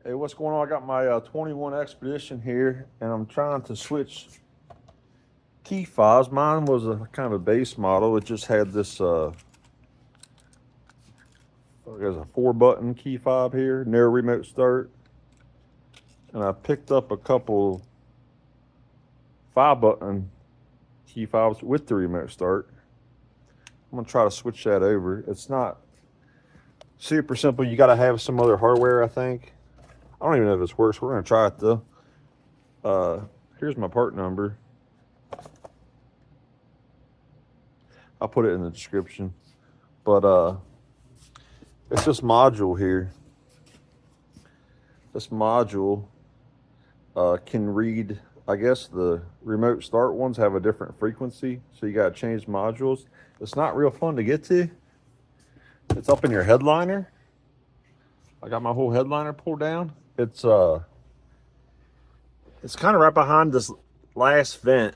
Hey, what's going on? I got my 21 Expedition here, and I'm trying to switch key fobs. Mine was a kind of a base model. It just had this, there's a 4-button key fob here, narrow remote start. And I picked up a couple 5-button key fobs with the remote start. I'm going to try to switch that over. It's not super simple. You got to have some other hardware, I think. I don't even know if this works. We're going to try it though. Here's my part number. I'll put it in the description. But it's this module here. This module can read, I guess the remote start ones have a different frequency, so you got to change modules. It's not real fun to get to. It's up in your headliner. I got my whole headliner pulled down. It's kind of right behind this last vent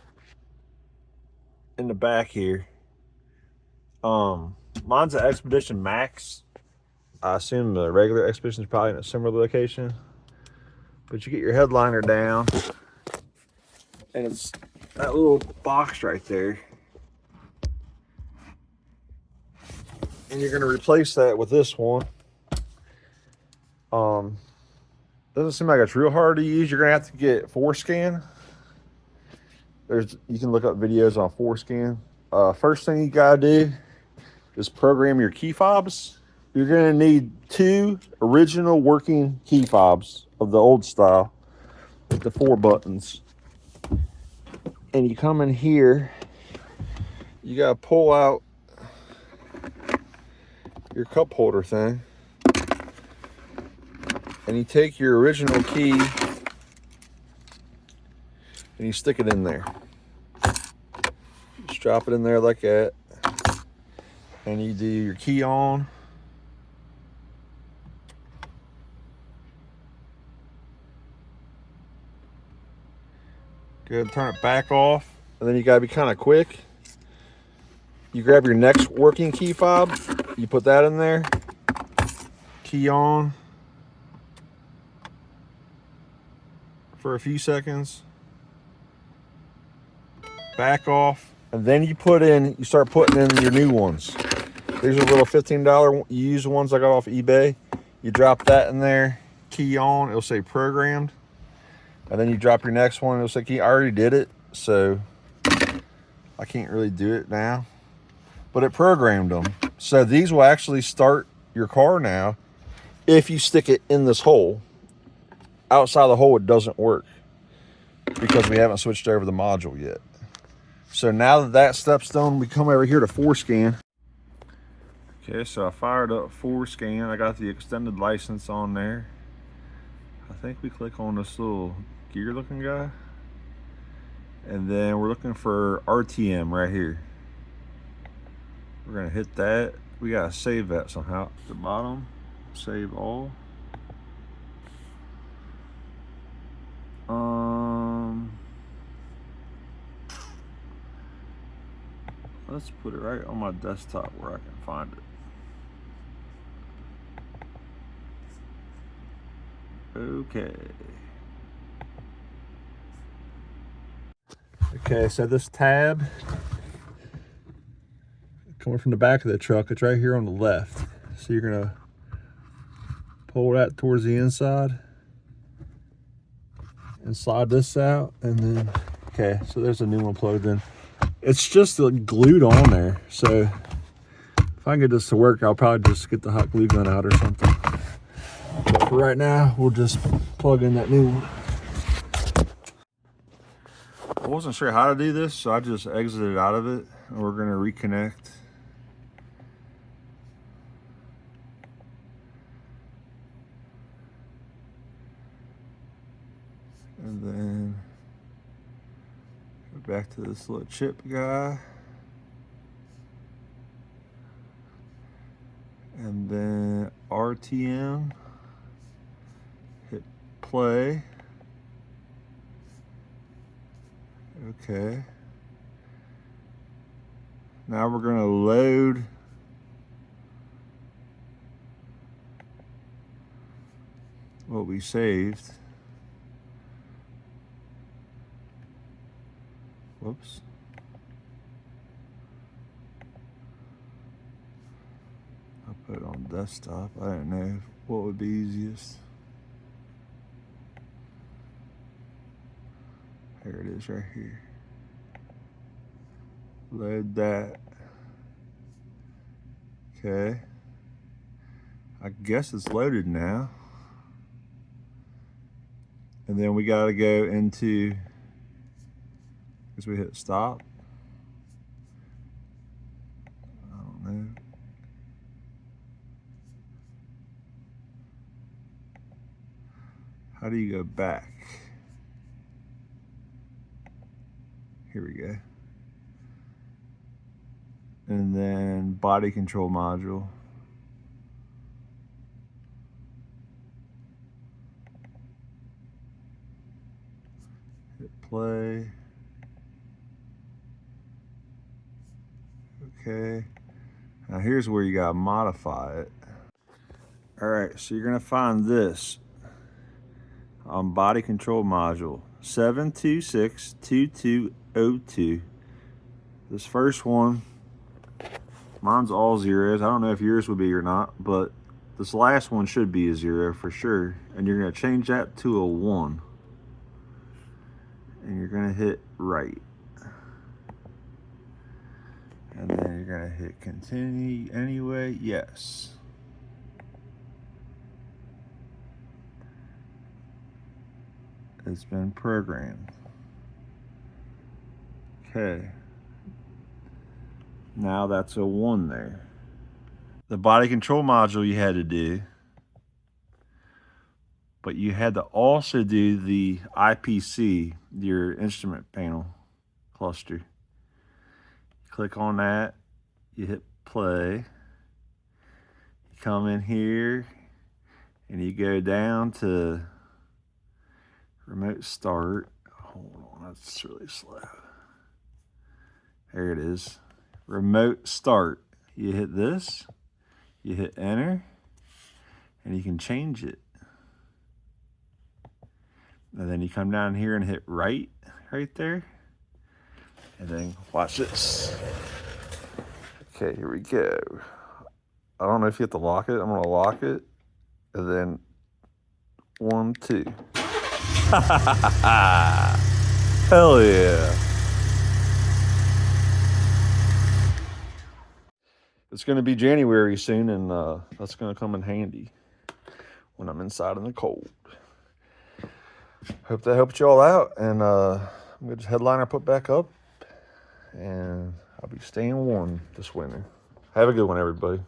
in the back here. Mine's an Expedition Max. I assume the regular Expedition is probably in a similar location. But you get your headliner down, and it's that little box right there. And you're going to replace that with this one. Doesn't seem like it's real hard to use. You're going to have to get forscan. You can look up videos on forscan. First thing you got to do is program your key fobs. You're going to need 2 original working key fobs of the old style with the 4 buttons. And you come in here, you got to pull out your cup holder thing, and you take your original key and you stick it in there. Just drop it in there like that, and you do your key on. Good, turn it back off, and then you gotta be kind of quick. You grab your next working key fob, you put that in there, key on for a few seconds, back off, and then you start putting in your new ones. These are little $15 used ones I got off eBay. You drop that in there, key on, it'll say programmed. And then you drop your next one, it'll say key. I already did it, so I can't really do it now. But it programmed them. So these will actually start your car now if you stick it in this hole. Outside the hole, it doesn't work because we haven't switched over the module yet. So now that step's done, we come over here to forscan. Okay, so I fired up forscan. I got the extended license on there. I think we click on this little gear looking guy. And then we're looking for RTM right here. We're gonna hit that. We gotta save that somehow. At the bottom, save all. Let's put it right on my desktop where I can find it. Okay. Okay, so this tab coming from the back of the truck, it's right here on the left. So you're gonna pull that towards the inside and slide this out, and then, okay, so there's a new one plugged in. It's just glued on there, so if I can get this to work, I'll probably just get the hot glue gun out or something. But for right now, we'll just plug in that new one. I wasn't sure how to do this, so I just exited out of it, and we're gonna reconnect. And then go back to this little chip guy. And then RTM, hit play. Okay. Now we're gonna load what we saved. Whoops. I put it on desktop. I didn't know what would be easiest. Here it is right here. Load that. Okay. I guess it's loaded now. And then we gotta go into, because we hit stop. I don't know. How do you go back? Here we go. And then body control module. Hit play. Okay. Now here's where you gotta modify it. All right, so you're gonna find this on body control module 7262202. This first one, mine's all zeros. I don't know if yours would be or not, but this last one should be a 0 for sure. And you're gonna change that to a 1. And you're gonna hit right. And then you're gonna hit continue anyway, yes. It's been programmed. Okay. Now that's a 1 there. The body control module you had to do, but you had to also do the IPC, your instrument panel cluster. Click on that, you hit play. You come in here and you go down to remote start. Hold on, that's really slow. There it is. Remote start. You hit this, you hit enter, and you can change it. And then you come down here and hit right there. And then watch this. Okay, here we go. I don't know if you have to lock it. I'm gonna lock it. And then 1, 2. Hell yeah. It's gonna be January soon, and that's gonna come in handy when I'm inside in the cold. Hope that helped you all out, and I'm gonna just headliner put back up, and I'll be staying warm this winter. Have a good one, everybody.